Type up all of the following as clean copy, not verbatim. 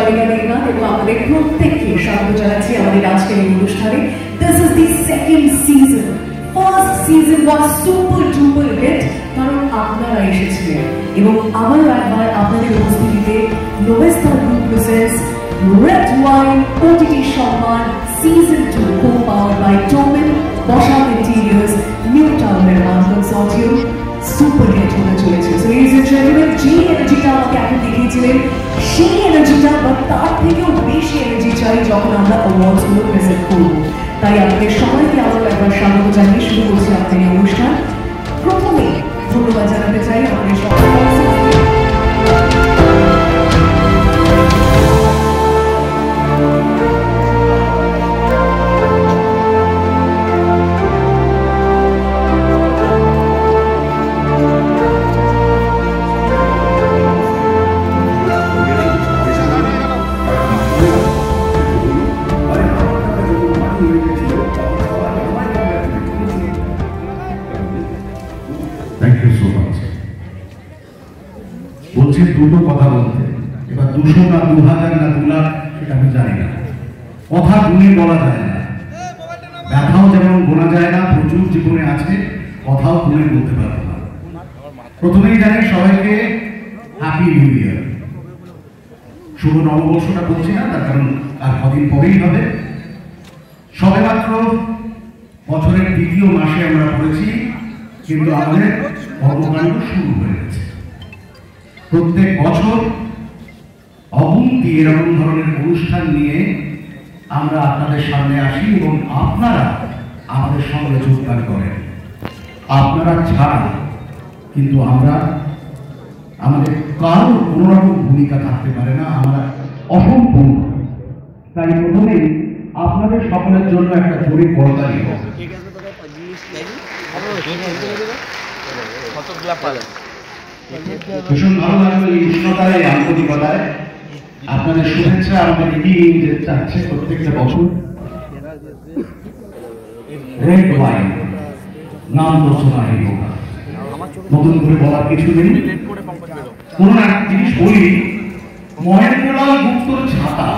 জয়িকা দেবনাথ এবং আমাদের প্রত্যেককে স্বাগত জানাচ্ছি আমাদের আজকের এই অনুষ্ঠানে। This is the second season. First season was super duper hit কারণ আপনারা এসেছিলেন এবং আবার একবার আপনাদের উপস্থিতিতে Novestar group presents Red Wine OTT সম্মান Season 2 co-powered by Tobin, Boschak Interiors, New Town Nirman Consortium. Super hit হতে চলেছে। সো লadies and gentlemen, যে এনার্জিটা আমাকে এখন দেখিয়েছিলেন সেই এনার্জিটা বা তার থেকেও বেশি এনার্জি চাই যখন আমরা অ্যাওয়ার্ডস গুলো প্রেজেন্ট করব। তাই আপনাদের সবাইকে আবার একবার স্বাগত জানিয়ে শুরু করছি আমাদের এই অনুষ্ঠান। প্রথমে ধন্যবাদ জানাতে চাই আমাদের বলছি দুটো কথা বলতে, এবার 200 না 2000 না 2 লাখ সেটা আমি জানি না, কথা গুণে বলা যায় না, ব্যথাও যেমন গোনা যায় না, প্রচুর জীবনে আছে, কথাও গুণে বলতে পারবো না। প্রথমেই জানাই সবাইকে হ্যাপি নিউ ইয়ার, শুভ নববর্ষটা বলছি না, তার কারণ আর কদিন পরেই হবে। সবে মাত্র বছরের দ্বিতীয় মাসে আমরা পড়েছি, কিন্তু আমাদের কর্মকাণ্ড শুরু হয়ে গেছে। প্রত্যেক বছর অগুন্তি এরকম ধরনের অনুষ্ঠান নিয়ে আমরা আপনাদের সামনে আসি এবং আপনারা আমাদের সঙ্গে যোগদান করেন। আপনারা ছাড়া কিন্তু আমরা আমাদের কারো কোনো রকম ভূমিকা থাকতে পারে না, আমরা অসম্পূর্ণ। তাই প্রথমেই আপনাদের সকলের জন্য একটা জোরে করতালি হোক। ভীষণ ভালো লাগলো এই উষ্ণতায়, এই আন্তরিকতায় আপনাদের শুভেচ্ছা আমাদের এগিয়ে নিয়ে যেতে চাচ্ছে প্রত্যেকটা বছর। রেড ওয়াইন নাম তো শোনাই হোক, নতুন করে বলার কিছু নেই। কোন একটা জিনিস বলি, মহেন্দ্রলাল গুপ্তর ছাতা,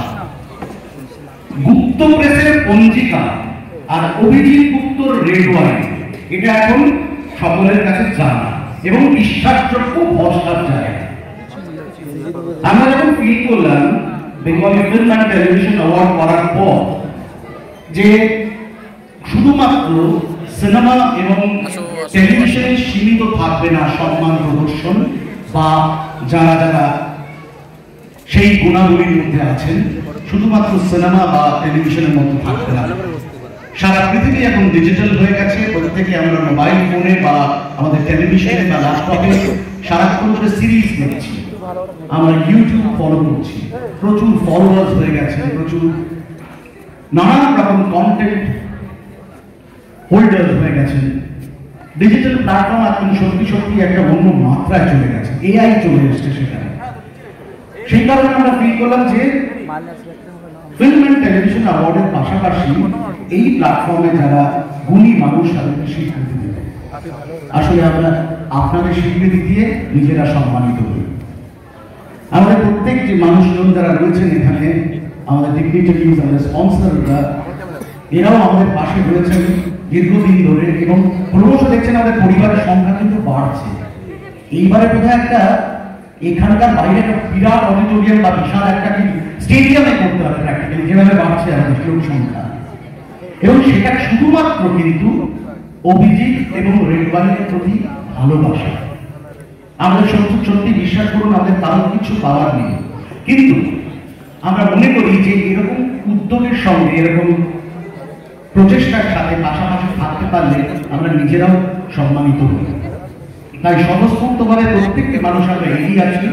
গুপ্ত প্রেসের পঞ্জিকা আর অভিজিৎ গুপ্তর রেড ওয়াইন, এটা এখন সকলের কাছে জানা এবং বিশ্বাসযোগ্য ভরসার জায়গা। আমরা যখন ফিল করলাম Bengali film and television award করার পর যে শুধুমাত্র সিনেমা এবং টেলিভিশনে সীমিত থাকবে না সম্মান প্রদর্শন, বা যারা যারা সেই গুণাবলীর মধ্যে আছেন শুধুমাত্র সিনেমা বা টেলিভিশনের মধ্যে থাকবে না, সারা পৃথিবী এখন ডিজিটাল হয়ে গেছে। প্রত্যেকে আমরা মোবাইল ফোনে বা আমাদের টেলিভিশনে বা ল্যাপটপে সারাক্ষণ ধরে সিরিজ দেখছি, আমরা ইউটিউব ফলো করছি, প্রচুর ফলোয়ার্স হয়ে গেছে, প্রচুর নানান রকম কন্টেন্ট হোল্ডার হয়ে গেছেন। ডিজিটাল প্ল্যাটফর্ম এখন সত্যি সত্যি একটা অন্য মাত্রায় চলে গেছে, এআই চলে এসছে সেখানে। সেই কারণে আমরা ফিল করলাম যে ফিল্ম অ্যান্ড টেলিভিশন অ্যাওয়ার্ডের পাশাপাশি এই প্ল্যাটফর্মে যারা গুণী মানুষ তাদেরকে স্বীকৃতি দেবে। আসলে আমরা আপনাদের স্বীকৃতি দিয়ে নিজেরা সম্মানিত হই। আমাদের প্রত্যেক যে মানুষজন যারা রয়েছেন এখানে, আমাদের ডিগনিটারিজ, আমাদের স্পন্সররা, এরাও আমাদের পাশে রয়েছেন দীর্ঘদিন ধরে এবং ক্রমশ দেখছেন আমাদের পরিবারের সংখ্যা কিন্তু বাড়ছে। এইবারে বোধহয় একটা এখানকার বাইরে একটা বিরাট অডিটোরিয়াম বা বিশাল একটা স্টেডিয়ামে করতে হবে প্র্যাকটিক্যালি, যেভাবে বাড়ছে আমাদের লোক সংখ্যা। এবং সেটা শুধুমাত্র কিন্তু অভিজিৎ এবং রেড ওয়াইনের প্রতি ভালোবাসা। আমাদের সত্যি সত্যি বিশ্বাস করুন, আমাদের কারো কিছু পাওয়ার নেই, কিন্তু আমরা মনে করি যে এরকম উদ্যোগের সঙ্গে, এরকম প্রচেষ্টার সাথে পাশাপাশি থাকতে পারলে আমরা নিজেরাও সম্মানিত হই। তাই স্বতঃস্ফূর্তভাবে প্রত্যেকটি মানুষ আমরা এগিয়ে আসি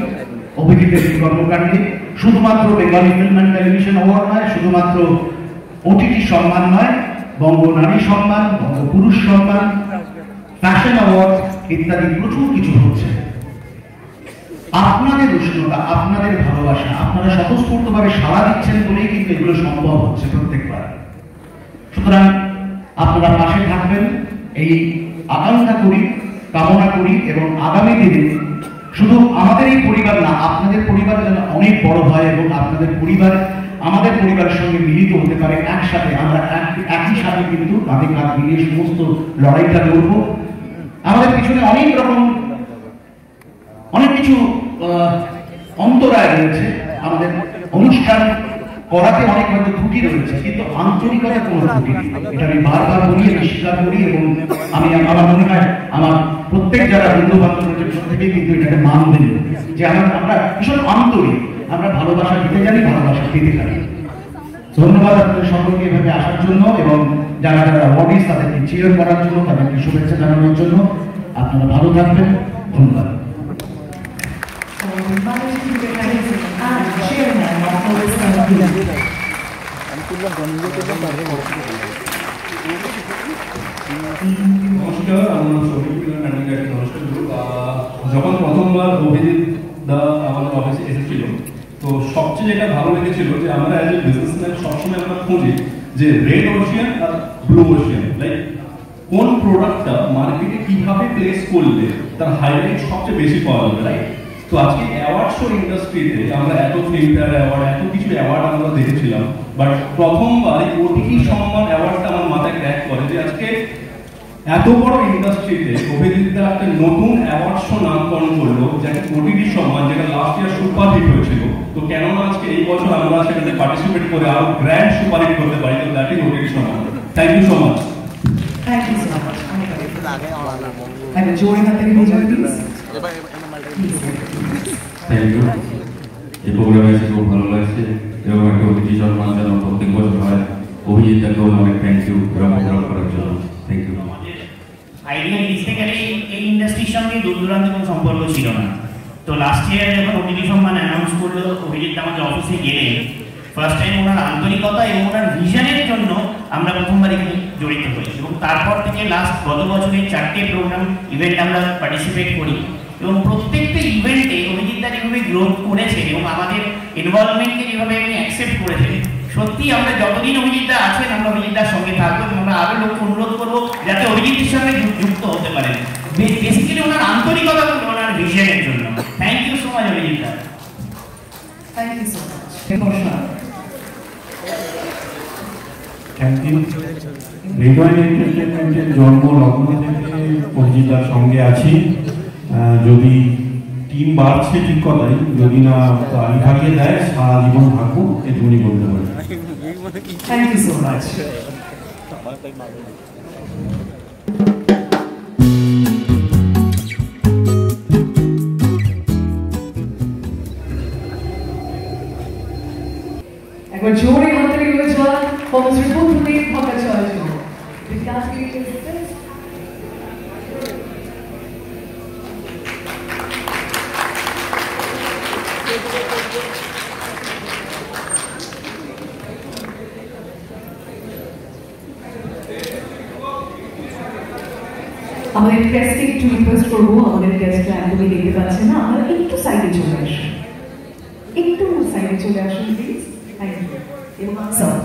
অভিজিতের কর্মকাণ্ডে। শুধুমাত্র Bengali film and television award নয়, শুধুমাত্র ওটিটি সম্মান নয়, বঙ্গ নারী সম্মান, বঙ্গ পুরুষ সম্মান, ফ্যাশন অ্যাওয়ার্ড ইত্যাদি প্রচুর কিছু হচ্ছে। আপনাদের উষ্ণতা, আপনাদের ভালোবাসা, আপনারা স্বতঃস্ফূর্তভাবে সাড়া দিচ্ছেন বলেই কিন্তু এগুলো সম্ভব হচ্ছে প্রত্যেকবার। সুতরাং আপনারা পাশে থাকবেন এই আকাঙ্ক্ষা করি, কামনা করি এবং আগামী দিনে শুধু আমাদের এই পরিবার না, আপনাদের পরিবার যেন অনেক বড় হয় এবং আপনাদের পরিবার আমাদের পরিবারের সঙ্গে মিলিত হতে পারে। একসাথে আমরা একই সাথে কিন্তু কাঁধে কাঁধ মিলিয়ে সমস্ত লড়াইটা লড়বো। আমাদের পিছনে অনেক কিছু অন্তরায় রয়েছে। আমাদের অনুষ্ঠান করাতে অনেক হয়তো ত্রুটি রয়েছে, কিন্তু আন্তরিকতা কোনো ত্রুটি নেই। এটা আমি বারবার বলি, আমি স্বীকার করি এবং আমার মনে হয় আমার প্রত্যেক যারা বন্ধু বান্ধব রয়েছে প্রত্যেকেই কিন্তু এটাকে মানবেন যে আমরা ভীষণ আন্তরিক, আমরা ভালোবাসা দিতে জানি, ভালোবাসা পেতে জানি। ধন্যবাদ আপনাদের সকলকে এভাবে আসার জন্য এবং যারা যারা অডিয়েন্স তাদেরকে চিয়ার করার জন্য, তাদেরকে শুভেচ্ছা জানানোর জন্য। আপনারা ভালো থাকবেন, ধন্যবাদ। নমস্কার, আমার যখন প্রথমবার অভিজিৎ দা আমাদের অফিসে এসেছিল, তো সবচেয়ে যেটা ভালো লেগেছিল যে আমরা অ্যাজ এ বিজনেসম্যান সবসময় আমরা খুঁজি যে রেড ওশিয়ান আর ব্লু ওশিয়ান, লাইক কোন প্রোডাক্টটা মার্কেটে কিভাবে প্লেস করলে তার হাইলাইট সবচেয়ে বেশি পাওয়া যাবে, রাইট? তো আজকে অ্যাওয়ার্ড শো ইন্ডাস্ট্রিতে আমরা এত ফিল্মফেয়ার অ্যাওয়ার্ড, এত কিছু অ্যাওয়ার্ড আমরা দেখেছিলাম, বাট প্রথমবার এই ওটিটি সম্মান অ্যাওয়ার্ডটা আমার মাথায় ক্র্যাক করে যে আজকে এত বড় ইন্ডাস্ট্রিতে অভিজিৎদা একটা নতুন অ্যাওয়ার্ড শো নামকরণ করলো, যাকে ওটিটি সম্মান, যেটা লাস্ট ইয়ার সুপার হিট হয়েছিল। তো কেননা আজকে এই বছর আমরা সেটাতে পার্টিসিপেট করে আরো গ্র্যান্ড সুপার হিট করতে পারি, তো দ্যাট ইজ ওটিটি সম্মান। Thank you so much. Thank you so much. And a joy that they will please. Thank you. এই প্রোগ্রামে এসে খুব ভালো লাগছে এবং একটা অতিথি সম্মান যেন প্রত্যেক বছর হয়। অভিজিৎদাকেও অনেক থ্যাংক ইউ প্রোগ্রাম করার জন্য। Thank you. আইডিয়া বেসিক্যালি এই ইন্ডাস্ট্রির সঙ্গে দূর দূরান্ত কোনো সম্পর্ক ছিল না। তো লাস্ট ইয়ার যখন অতিথি সম্মান অ্যানাউন্স করলো, অভিজিৎ আমাদের অফিসে গেলেন, ফার্স্ট টাইম ওনার আন্তরিকতা এবং ওনার ভিশনের জন্য আমরা প্রথমবার এখানে জড়িত হই এবং তারপর থেকে গত বছরের 4টে প্রোগ্রাম ইভেন্ট আমরা পার্টিসিপেট করি এবং প্রত্যেকটা ইভেন্টে অভিজিৎদা যেভাবে গ্রোথ করেছে এবং আমাদের ইনভলভমেন্টকে যেভাবে উনি অ্যাকসেপ্ট করেছেন, সত্যি আমরা যতদিন অভিজিৎদা আছেন আমরা অভিজিৎদার সঙ্গে থাকবো এবং আমরা আরো লোককে অনুরোধ করবো যাতে অভিজিতের সঙ্গে যুক্ত হতে পারেন, বেসিক্যালি ওনার আন্তরিকতা এবং ওনার ভিশনের জন্য। থ্যাংক ইউ সো মাচ অভিজিৎদা। Thank you so much. Thank you. Red Wine এন্টারটেনমেন্টের জন্ম লগ্ন থেকে অভিজিৎদার সঙ্গে আছি। যদি টিম বাড়ছে ঠিক কথাই, যদি না আলি ভাগিয়ে দেয় সারা জীবন থাকবো, এটুকুনি বলতে পারি। Thank you so much. একবার জোরে হাততালি হয়ে যাওয়া কর্মশ্রী বন্ধুদের ভট্টাচার্য। আমাদের গেস্টকে একটু রিকোয়েস্ট করবো, আমাদের গেস্টরা একদমই দেখতে পাচ্ছে না, আমরা একটু সাইডে চলে আসুন, একটু সাইডে চলে আসুন প্লিজ। Thank you. এবং স্যার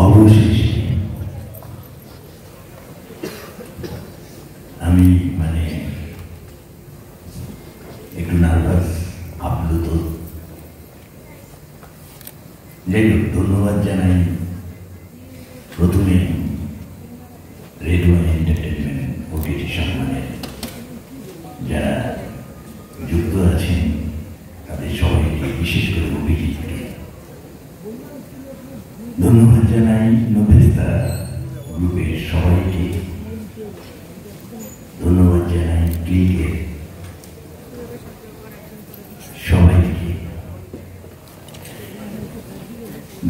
অবশেষে আমি একটু নার্ভাস, আপ্লুত। যাই হোক, ধন্যবাদ জানাই প্রথমে রেডিওয়ান এন্টারটেনমেন্ট ওটিটি সম্মানের যারা যুক্ত আছেন তাদের সবাইকে, বিশেষ করে অভিজিৎকে ধন্যবাদ জানাই, নোভেস্তা গ্রুপের সবাইকে ধন্যবাদ জানাই, ক্লিকের সবাইকে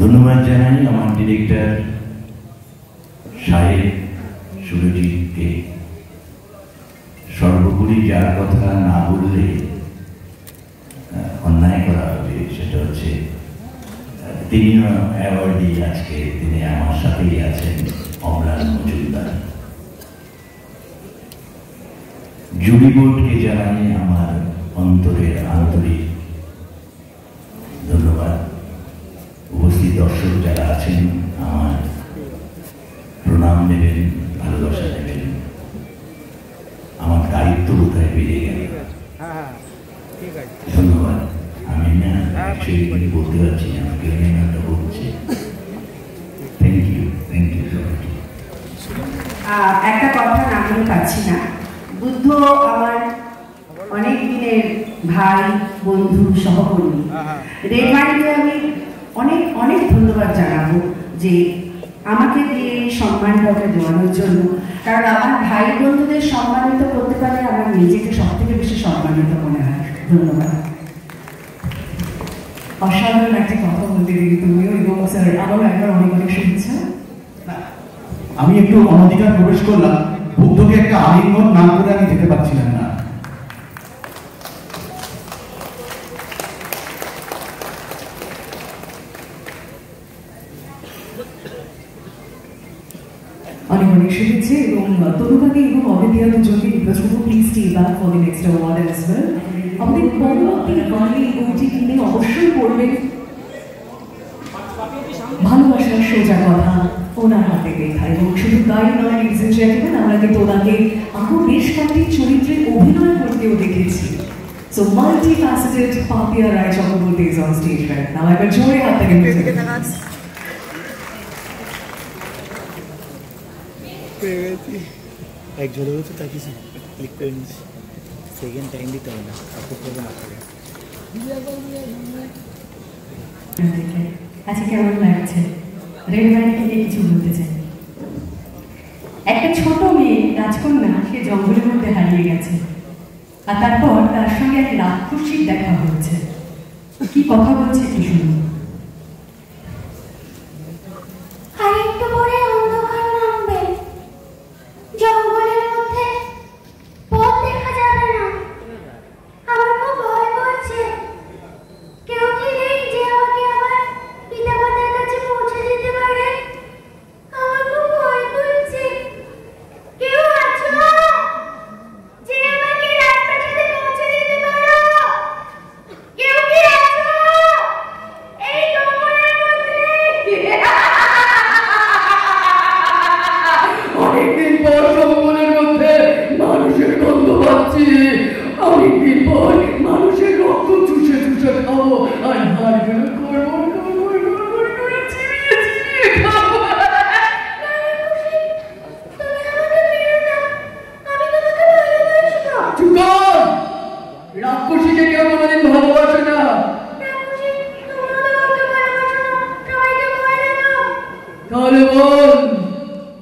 ধন্যবাদ জানাই, আমার ডিরেক্টর সাহেব সুরজিৎকে। সর্বোপরি যার কথা না বললে অন্যায় করা হবে, সেটা হচ্ছে তিনিও অ্যাওয়ার্ডই, আজকে তিনি আমার সাথেই আছেন, অমরান মজুমদার। জুরি বোর্ডকে জানাই আমার অন্তরের আন্তরিক ধন্যবাদ। উপস্থিত দর্শক যারা আছেন আমার প্রণাম নেবেন। সেগুলি বলতে পারছি না, আমাকে নামটা বলছে। থ্যাংক ইউ সবাইকে। একটা কথা না বলে পাচ্ছি না, বুদ্ধ আমার অনেক দিনের ভাই, বন্ধু, সহকর্মী। রেড ওয়াইনকে আমি অনেক অনেক ধন্যবাদ জানাবো যে আমাকে দিয়ে সম্মানটাকে দেওয়ানোর জন্য, কারণ আমার ভাই বন্ধুদের সম্মানিত করতে পারলে আমার নিজেকে সব থেকে বেশি সম্মানিত মনে হয়। ধন্যবাদ। অসাধারণ একটা কথা বলতে দিদি তুমিও, এবং স্যার আবারও একবার অনেক অনেক শুভেচ্ছা। আমি একটু অনধিকার প্রবেশ করলাম, বুদ্ধকে একটা আলিঙ্গন না করে আমি যেতে পারছিলাম না। অনেক অনেক শুভেচ্ছা, এবং তনুকাকে এবং অবিদ্যা দুজনকে রিকোয়েস্ট করবো please stay back for the next award as well. আমাদের পরবর্তী গানে বইটি কিনে অবশ্যই পড়বেন ভালোবাসার সোজা কথা ওনার হাতে লেখা, এবং শুধু তাই নয় লিডিজ এন্ড জেন্টলম্যান, আমরা কিন্তু ওনাকে আরো বেশ কয়েকটি চরিত্রে অভিনয় করতেও দেখেছি। So multifaceted Papia Rai Chakraborty is on stage right now. একবার জোরে হাত তালি দিতে এক জোরে তো তাকিয়েছি, ক্লিক করে নিচ্ছি, সেকেন্ড টাইম দিতে হবে না, আপনি করবে না। আচ্ছা, কেমন লাগছে? রেড ওয়াইনকে নিয়ে কিছু বলতে চাই। একটা ছোট মেয়ে রাজকন্যা, সে জঙ্গলের মধ্যে হারিয়ে গেছে, আর তারপর তার সঙ্গে এক রাক্ষসীর দেখা হচ্ছে। কি কথা বলছে কি শুনুন। আরেকটু পরে অন্ধকার নামবে, জঙ্গলের মধ্যে পথ দেখা যাবে না, আমার খুব ভয় করছে। কেউ কি নেই যে আমাকে আমার পিতামাতার কাছে পৌঁছে দিতে পারে? আমার খুব ভয় করছে। কেউ আছো যে আমাকে রাজপ্রাসাদে পৌঁছে দিতে পারো? কেউ কি আছো এই জঙ্গলের মধ্যে? অনেকদিন পর জঙ্গলের মধ্যে মানুষের গন্ধ পাচ্ছি, অনেকদিন পর মানুষের রক্ত চুষে চুষে খাবো, আর হাড়গুলো করে চিবিয়ে চিবিয়ে খাবো। রাক্ষসীকে কেউ কোনোদিন ভালোবাসে না। তাহলে বল,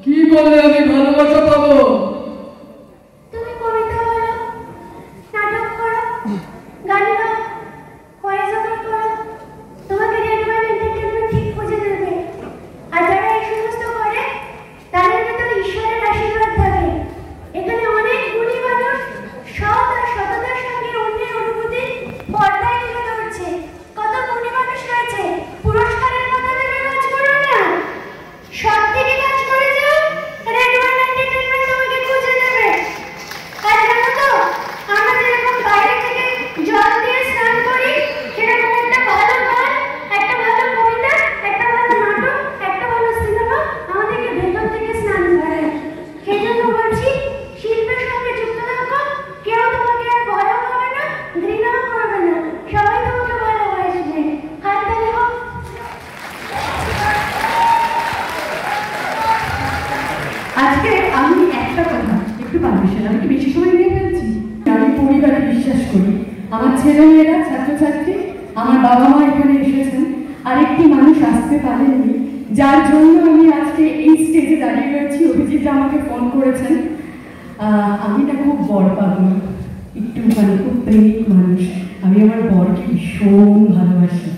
কি বললে আমি ভালোবাসা পাবো? তুমি কবিতা বলো, নাটক করো, গান গাও, ভয়েস ওভার করো, তোমাকে রেড ওয়াইন এন্টারটেইনমেন্ট ঠিক খুঁজে দেবে। আর যারা এই সমস্ত করে তাদের ভেতর ঈশ্বরের আশীর্বাদ থাকে। এখানে অনেক গুণী মানুষ সৎ আর সততার সঙ্গে অন্যের অনুভূতি পর্দায় তুলে ধরছে। কত গুণী মানুষ রয়েছে, পুরস্কারের কথা ভেবে কাজ করো না, সৎ থেকে কাজ করে যাও, রেড ওয়াইন এন্টারটেইনমেন্ট তোমাকে খুঁজে দেবে। আর জানো তো, আমরা যেরকম বাইরে থেকে জল দিয়ে স্নান করি, সেরকম একটা ভালো গান, একটা ভালো কবিতা, একটা ভালো নাটক, একটা ভালো সিনেমা আমাদেরকে ভেতর থেকে স্নান করায়। সেই জন্য বলছি, শিল্পের সঙ্গে যুক্ত থাকো, কেউ তোমাকে আর ভয়ও পাবে না, ঘৃণাও করবে না, সবাই তোমাকে ভালোবাসবে। হাত তালি হোক। আজকে আমি একটা কথা একটু পারমিশন, আমি কি বেশি সময় নিয়ে ফেলছি? আমি পরিবারে বিশ্বাস করি, আমার ছেলেমেয়েরা, ছাত্রছাত্রী, আমার বাবা মা এখানে এসেছেন, আরেকটি মানুষ আসতে পারেননি, যার জন্য আমি আজকে এই স্টেজে দাঁড়িয়ে রয়েছি। অভিজিৎ আমাকে ফোন করেছেন। আমি না খুব বড় পাগল, একটুখানি খুব প্রেমিক মানুষ। আমি আমার বরকে ভীষণ ভালোবাসি।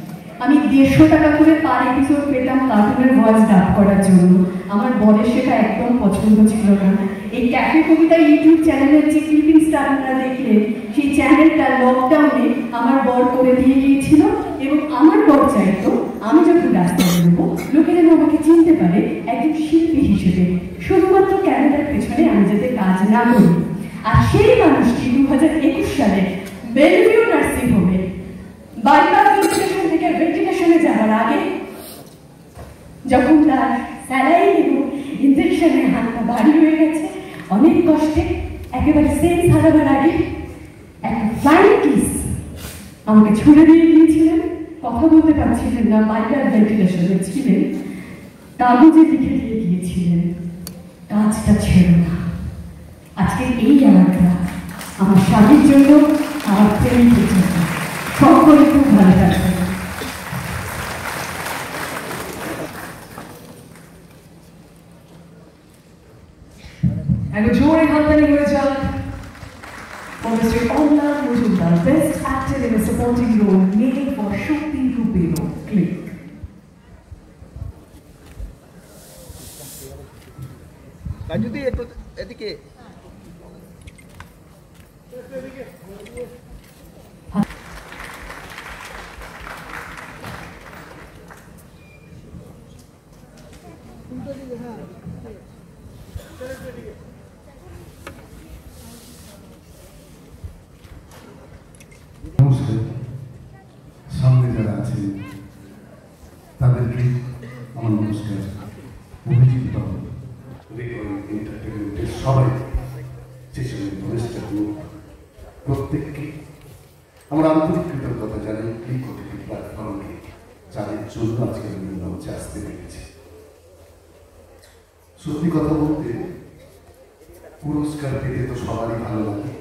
আমি 150 টাকা করে পার এপিসোড পেতাম কার্টুনের ভয়েস ডাব করার জন্য। আমার বরের সেটা একদম পছন্দ ছিল না। এই ক্যাফে কবিতা ইউটিউব চ্যানেলের যে ক্লিপিংসটা আপনারা দেখলেন, সেই চ্যানেলটা লকডাউনে আমার বর করে দিয়ে গিয়েছিল, এবং আমার বর চাইতো আমি যখন রাস্তায় বেরোবো লোকে যেন আমাকে চিনতে পারে একজন শিল্পী হিসেবে, শুধুমাত্র ক্যামেরার পেছনে আমি যাতে কাজ না করি। আর সেই মানুষটি 2021 সালে বেলভিউ নার্সিং হোমে বাইপাস ভেন্টিলেশন থেকে ভেন্টিলেশনে যাওয়ার আগে, যখন তার স্যালাইন এবং ইনজেকশনের হাতটা ভারী হয়ে গেছে, অনেক কষ্টে একেবারে সেন্স হারাবার আগে একটা ফ্লাইং কিস আমাকে ছুড়ে দিয়ে দিয়েছিলেন। কথা বলতে পারছিলেন না, মাইনার ভেন্টিলেশনে ছিলেন, কাগজে লিখে দিয়ে গিয়েছিলেন, কাজটা ছেড়ো না। আজকে এই অ্যাওয়ার্ডটা আমার স্বামীর জন্য, আমার প্রেমিকের জন্য। সকলে খুব ভালো থাকবে। একবার জোরে হাততালি হয়ে যাক for Mr. Omlan Mujumdar, Best Actor in a Supporting Role, made for Shakti Rupero. Click. রাজুদি একটু এদিকে নমস্কার। সামনে যারা আছেন তাদেরকে আমার নমস্কার। অভিজিৎ বাবু, রেকর্ডিং এন্টারটেনমেন্টের সবাই, যেসব অনুষ্ঠান প্রত্যেককে আমরা আন্তরিক কৃতজ্ঞতা জানাই। ক্লিক ওটিটি প্ল্যাটফর্মকে, যাদের জন্য আজকে আমি মঞ্চে আসতে পেরেছি। সত্যি কথা বলতে, পুরস্কার পেতে তো সবারই ভালো লাগে,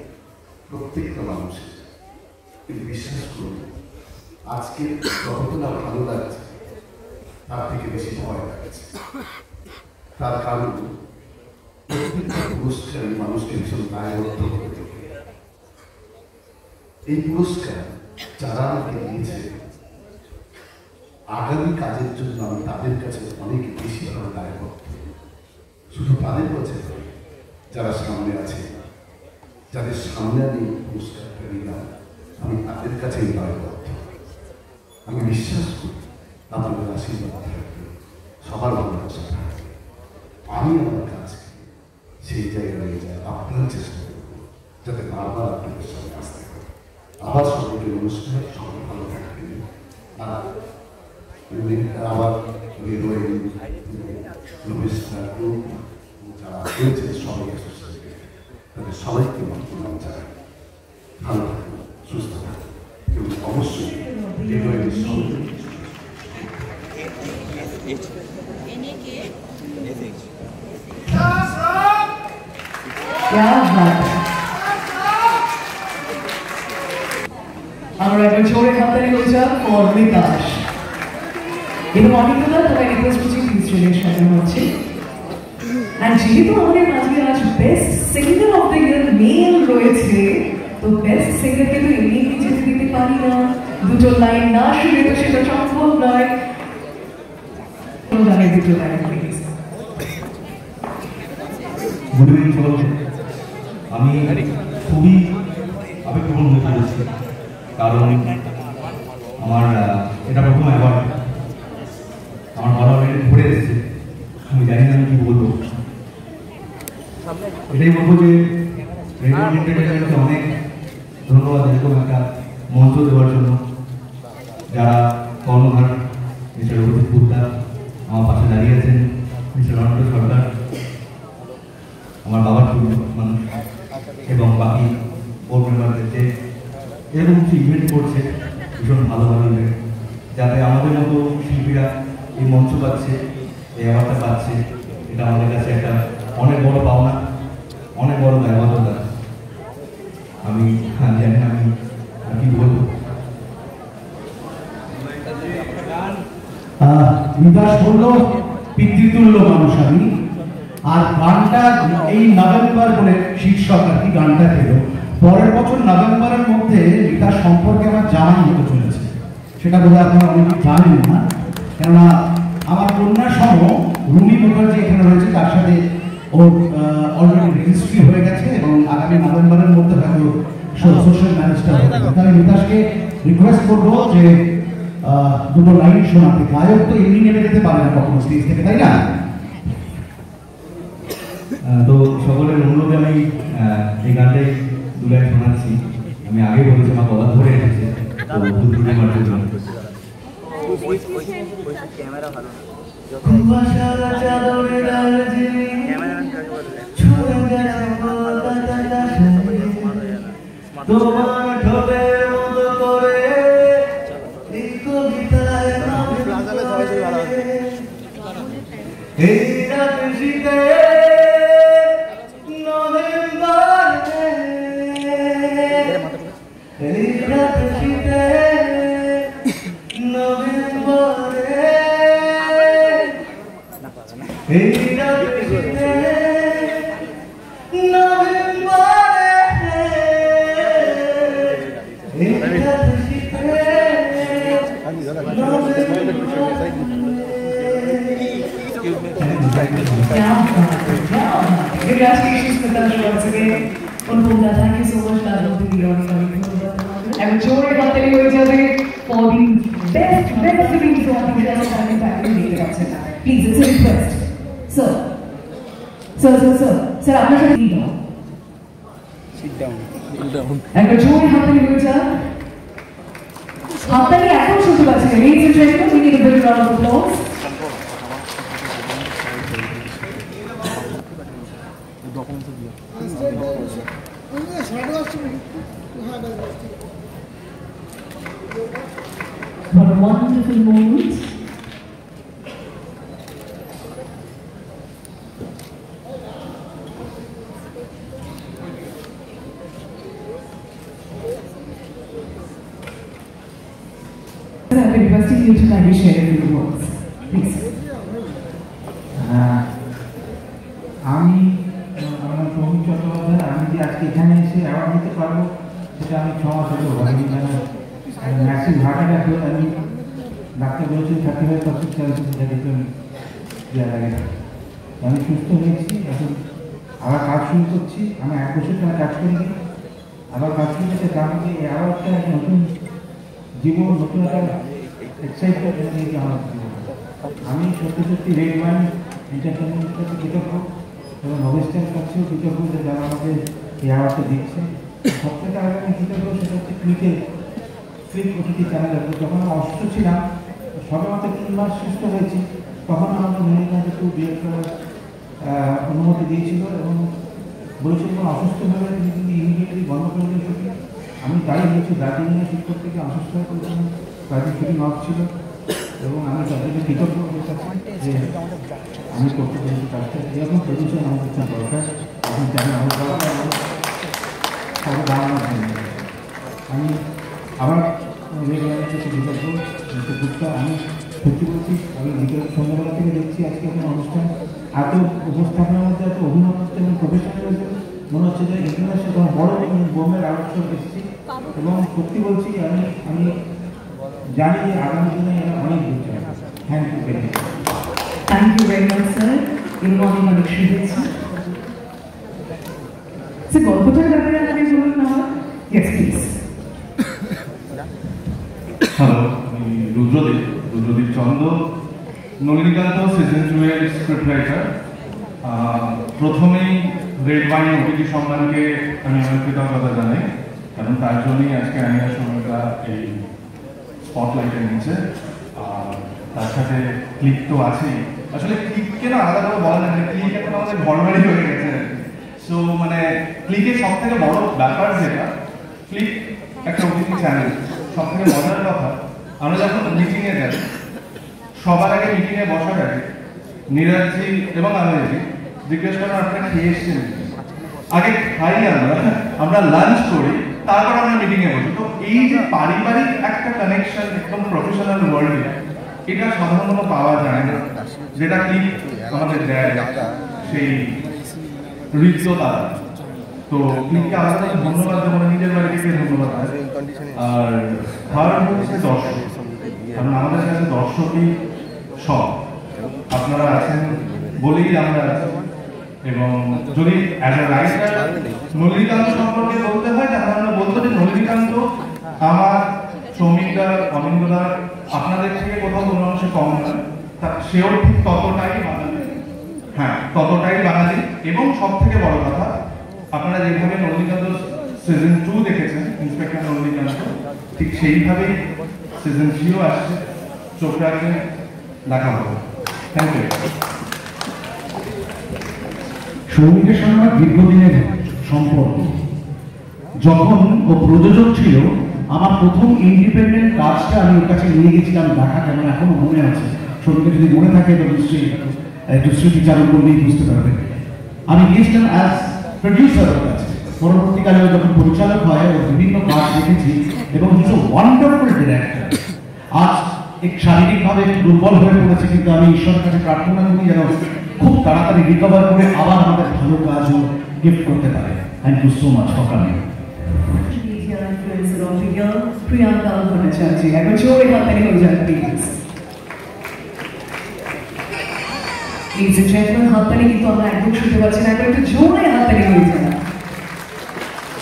প্রত্যেকটা মানুষের। কিন্তু বিশ্বাস করুন, আজকে যতটা ভালো লাগছে তার থেকে বেশি ভয় লাগছে। তার কারণ প্রত্যেকটা পুরস্কার মানুষকে ভীষণ দায়বদ্ধ করে তোলে। এই পুরস্কার যারা আমাকে দিয়েছে, আগামী কাজের জন্য আমি তাদের কাছে অনেক বেশি ভাবে দায়বদ্ধ। শুধু তাদের কাছে যারা সামনে আছে, যাদের সামনে আমি পুরস্কারটা নিলাম, আমি তাদের কাছেই দায়বদ্ধ। আমি বিশ্বাস করি আপনাদের আশীর্বাদ থাকবে, সবার ভালোবাসা থাকবে। আমি আমার কাজকে সেই জায়গায় নিয়ে যাই, আপনার চেষ্টা করব যাতে বারবার আপনাদের সামনে আসতে পারে। আবার সকলকে নমস্কার, সবাই ভালো থাকবেন। আর আবার যারা রয়েছে সবাই তাদের সবাইকে প্রণাম জানাই। ভালো থাকবেন, সুস্থ থাকবেন এবং অবশ্যই হৃদয়ের সঙ্গে আমরা একবার জোরে হাততালি হয়ে যাক ফর বিকাশ এবং অনেকগুলো তোমায় রিকোয়েস্ট করছি প্লিজ চলে সাজানো হচ্ছে। আর যেহেতু আমাদের মাঝে আজ best singer of the year male রয়েছে, তো বেস্ট সিঙ্গারকে তো এমনি যেতে দিতে পারি না, দুটো লাইন না শুনে তো সেটা সম্ভব নয়। গানের দুটো লাইন প্লিজ। গুড ইভিনিং সকলকে। আমি খুবই আবেগপ্রবণ হয়ে পড়েছি, কারণ আমার এটা প্রথম অ্যাওয়ার্ড। আমার ভালো অলরেডি ঘুরে এসেছে, আমি জানি না আমি কি বলবো। এটাই বলবো যে রেডিও এন্টারটেনমেন্টকে অনেক ধন্যবাদ এরকম একটা মঞ্চ দেওয়ার জন্য। যারা কর্ণধার মিস্টার অভিজিৎ পুদ্দার আমার পাশে দাঁড়িয়ে আছেন, মিস্টার অনন্ত সরকার আমার বাবার মানুষ, এবং বাকি বোর্ড মেম্বারদেরকে এরকম কিছু ইভেন্ট করছে, ভীষণ ভালো ভালো ইভেন্ট, যাতে আমাদের মতো শিল্পীরা এই মঞ্চ পাচ্ছে, এই অ্যাওয়ার্ডটা পাচ্ছে। এটা আমাদের কাছে একটা অনেক বড় পাওনা, অনেক বড় দায়বদ্ধতা। আমি জানি না আমি আর কি বলবো। বিকাশ বললো পিতৃতুল্য মানুষ আমি। আর গানটা এই নভেম্বর বলে শীর্ষক আর কি গানটা পেল। পরের বছর নভেম্বরের মধ্যে বিকাশ সম্পর্কে আমার জানাই হতে চলেছে, সেটা বোধহয় আপনারা অনেকে জানেন না। কেননা আমার কন্যা সহ রুমি মুখার্জি এখানে রয়েছে, তার সাথে ওর অলরেডি রেজিস্ট্রি হয়ে গেছে এবং আগামী নভেম্বরের মধ্যে হয়তো সোশ্যাল ম্যারেজটা হবে। তাই বিকাশকে রিকোয়েস্ট করবো যে দুটো লাইন শোনাতে। গায়ক তো এমনি নেমে যেতে পারে না কখনো স্টেজ থেকে, তাই না? তো সকলের অনুরোধে আমি এই গানটাই দু লাইন শোনাচ্ছি। আমি আগে বলেছি আমার গলা ধরে এসেছে, তো ভুল ত্রুটি মার্জনা জন্য। ক্যামেরা ভালো না, কুয়াশার চাদরে দার্জিলিং ছুঁয়ে গেছে কলকাতা তোমার ঠোঁটের মতো করে Congratulations, Natasha, once again. Unbunda, thank you so much, Lalo, to be on coming. And joy about the way for the best series of the best coming back in the please, it's a request. Sir, I'm not going to sit down. And joy happening with her. After the action should be ladies and gentlemen, we need a big round of applause. What a wonderful moment. I've been requesting you to kindly share a few words. Please. আমি আমার সৌমিক চট্টোপাধ্যায়, আমি যে আজকে এখানে এসে award দিতে পারবো সেটা আমি 6 মাস হলো আমি ম্যাসিভ হার্ট অ্যাটাক হয়ে আমি ডাক্তার বলেছি 35% চান্সেস দেওয়া লাগে। আমি সুস্থ হয়েছি, এখন আবার কাজ শুরু করছি। আমি 1 বছর ধরে কাজ করিনি, আবার কাজ শুরু করতে আমাকে এই অ্যাওয়ার্ডটা এক নতুন জীবন, নতুন একটা এক্সাইটমেন্ট নিয়েছি আমার জীবন। আমি সত্যি রেড ওয়াইন এন্টারটেনমেন্টের কাছে কৃতজ্ঞ এবং নভেস্টের কাছেও কৃতজ্ঞ যে যারা আমাদের এই অ্যাওয়ার্ডটা দিচ্ছে। সবথেকে আগে আমি কৃতজ্ঞ সেটা হচ্ছে ক্লিক ওটিটি চ্যানেল। যখন আমি অসুস্থ ছিলাম, সবে মাত্র 3 মাস সুস্থ হয়েছি, তখন আমাদের মেডিকেলকে একটু বিয়ে করার অনুমতি দিয়েছিল এবং বলেছিল অসুস্থ হয়ে তিনি কিন্তু ইমিডিয়েটলি বন্ধ করে দিয়ে শুটিং। আমি তাই হয়েছি দার্জিলিংয়ে শিক্ষক থেকে অসুস্থ হয়ে পড়েছিলাম, তাদের শুটিং অফ ছিল এবং আমি তাদেরকে কৃতজ্ঞ হয়ে থাকি যে আমি করতে পেরেছি কাজটা। এরকম প্রডিউসার আমাদের দরকার, এখন চ্যানেল আমার দরকার, সবাই দাঁড়ানোর জন্য। আমি আবার কৃতজ্ঞ গুপ্তা। আমি সত্যি বলছি, আমি বিকেল সন্ধ্যাবেলা থেকে দেখছি আজকে এখন অনুষ্ঠান, এত উপস্থাপনার মধ্যে এত অভিনবত্ব এবং প্রফেশনালিজম মনে হচ্ছে যে ইন্টারন্যাশনাল কোনো বড় বোম্বের আলোচনা এসেছি এবং সত্যি বলছি আমি জানি যে আগামী দিনে এরা অনেক দূর যাবে। Thank you very much. Thank you very much, sir. In morning, I'm extremely sir, গল্পটার ব্যাপারে আপনি বলুন না। Yes, please. হ্যালো, আমি রুদ্রদীপ চন্দ্র, নলিনীকান্ত সিজন 2 এর স্ক্রিপ্ট রাইটার। প্রথমেই রেড ওয়াইন ওটিটি সম্মানকে আমি আমার কৃতজ্ঞতা জানাই, কারণ তার জন্যই আজকে আমি সময়টা এই স্পটলাইটে নিচ্ছে। আর তার সাথে ক্লিক তো আছেই। আসলে ক্লিককে না আলাদা করে বলা যায় না, ক্লিক এখন আমাদের ঘরবাড়ি হয়ে গেছে। সো মানে ক্লিকের সব থেকে বড় ব্যাপার যেটা, ক্লিক একটা ওটিটি চ্যানেল। সব থেকে মজার কথা, আমরা যখন মিটিংয়ে যাই, সবার আগে মিটিংয়ে বসার আগে নীরাজজি এবং আমিজি জিজ্ঞেস করেন আপনারা খেয়ে এসছেন। আগে খাই আমরা লাঞ্চ করি, তারপর আমরা মিটিংয়ে বসি। তো এই যে পারিবারিক একটা কানেকশন একদম প্রফেশনাল ওয়ার্ল্ডে, এটা সাধারণত পাওয়া যায় না, যেটা ক্লিক আমাদের দেয় সেই হৃদ্যতা। তো ক্লিককে আলাদা ধন্যবাদ দেবো, নিজের বাড়ি থেকে ধন্যবাদ। আর থার্ড হচ্ছে দর্শক, কারণ আমাদের কাছে দর্শকই সব। আপনারা আছেন বলেই আমরা আছি। এবং যদি অ্যাজ এ রাইটার নলিনীকান্ত সম্পর্কে বলতে হয়, তাহলে আমরা বলতে যে নলিনীকান্ত আমার, সৌমিকদা, অমিন্দদা আপনাদের থেকে কোথাও কোনো অংশে কম নয়। সেও ঠিক ততটাই বাঙালি, হ্যাঁ ততটাই বাঙালি। এবং সব থেকে বড় কথা, আপনারা যেভাবে নলিনীকান্ত সিজন 2 দেখেছেন, ইন্সপেক্টর নলিনীকান্ত, ঠিক সেইভাবেই সিজন 3 আসছে। চোখ রাখবেন, দেখা হবে। Thank you. সৌমিকের সঙ্গে দীর্ঘদিনের সম্পর্ক। যখন ও প্রযোজক ছিল, আমার প্রথম ইন্ডিপেন্ডেন্ট কাজটা আমি ওর কাছে নিয়ে গেছিলাম দেখা, কেমন এখনো মনে আছে। সত্যি যদি মনে থাকে তো নিশ্চয়ই একটু স্মৃতিচারণ করলেই বুঝতে পারবে। আমি গিয়েছিলাম অ্যাজ প্রডিউসার ওর কাছে। পরবর্তীকালে যখন পরিচালক হয় ওর বিভিন্ন কাজ দেখেছি এবং ইজ এ ওয়ান্ডারফুল ডিরেক্টর। আজ এক শারীরিকভাবে একটু দুর্বল হয়ে পড়েছে, কিন্তু আমি ঈশ্বরের কাছে প্রার্থনা করি যেন খুব তাড়াতাড়ি রিকভার করে আবার আমাদের ভালো কাজও গিফট করতে পারে। Thank you so much for coming. Priyanka Bhattacharya, একবার জোরে হাততালি হয়ে যান প্লিজ। Ladies and gentlemen, হাততালি কিন্তু আমরা একদম শুনতে পাচ্ছি না, একবার একটু জোরে হাততালি হয়ে যান।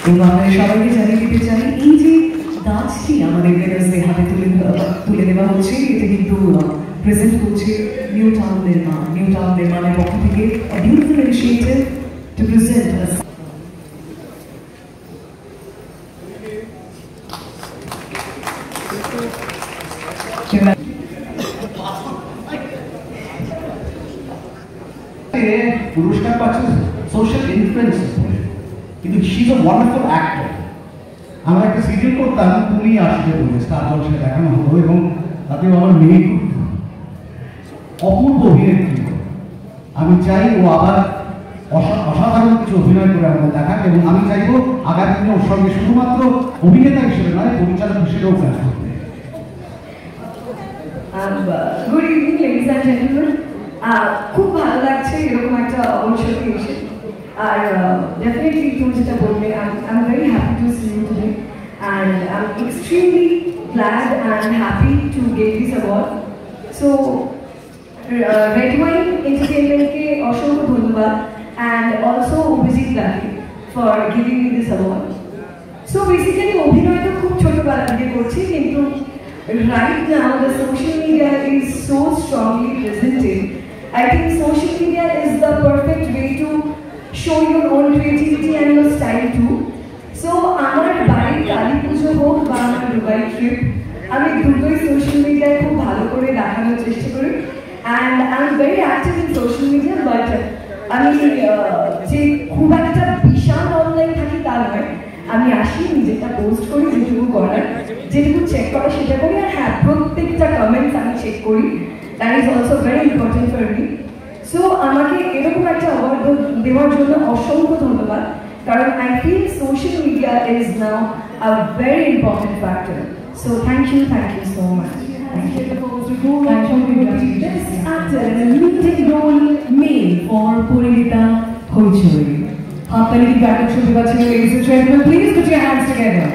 এবং আমরা সবাইকে জানিয়ে দিতে চাই এই যে গাছটি আমাদের বেনারসের হাতে তুলে দেওয়া হচ্ছে, এটা কিন্তু প্রেজেন্ট করছে নিউ টাউন নির্মাণ। নিউ টাউন নির্মাণের পক্ষ থেকে a beautiful initiative to present us. পুরস্কার পাচ্ছে সোশ্যাল ইনফ্লুয়েন্সার বলে, কিন্তু she is a wonderful actor. আমরা একটা সিরিয়াল করতাম, তুমি আসবে বলে স্টার জলসায় দেখানো হতো এবং তাতেও আমার মেয়ে অপূর্ব অভিনেত্রী। আমি চাই ও আবার অসাধারণ কিছু অভিনয় করে আমাদের দেখাক, এবং আমি চাইবো আগামী দিনে ওর সঙ্গে শুধুমাত্র অভিনেতা হিসেবে নয়, পরিচালক হিসেবেও কাজ করতে। Good evening ladies and gentleman. খুব ভালো লাগছে এরকম একটা অনুষ্ঠানে এসে। আর ডেফিনেটলি তুমি যেটা বললে, I am very happy to see you today and I am extremely glad and happy to get this award. So Red Wine এন্টারটেনমেন্টকে অসংখ্য ধন্যবাদ অ্যান্ড অলসো অভিজিৎ দাকে for giving me this award. So basically অভিনয় তো খুব ছোটবেলা থেকে করছি, কিন্তু right now the social media is so strongly presented. I think social media is the perfect way to show your own creativity and your style too. So আমার বাড়ির কালী পুজো হোক বা আমার দুবাই ট্রিপ, আমি দুটোই সোশ্যাল মিডিয়ায় খুব ভালো করে দেখানোর চেষ্টা করি। And I am very active in social media, but আমি যে খুব একটা বিশাল অনলাইন থাকি তা নয়। আমি আসি, নিজেটা পোস্ট করি, যেটুকু করার, যেটুকু চেক করা সেটা করি। আর হ্যাঁ, প্রত্যেকটা কমেন্টস আমি চেক করি। That is also very important for me. So আমাকে এরকম একটা অ্যাওয়ার্ড দেওয়ার জন্য অসংখ্য ধন্যবাদ, কারণ I feel social media is now a very important factor. So thank you so much. Thank you. Best actor in a leading role male for Purita Hoichoi. Happily back to the batch, ladies and gentlemen. Please put your hands together.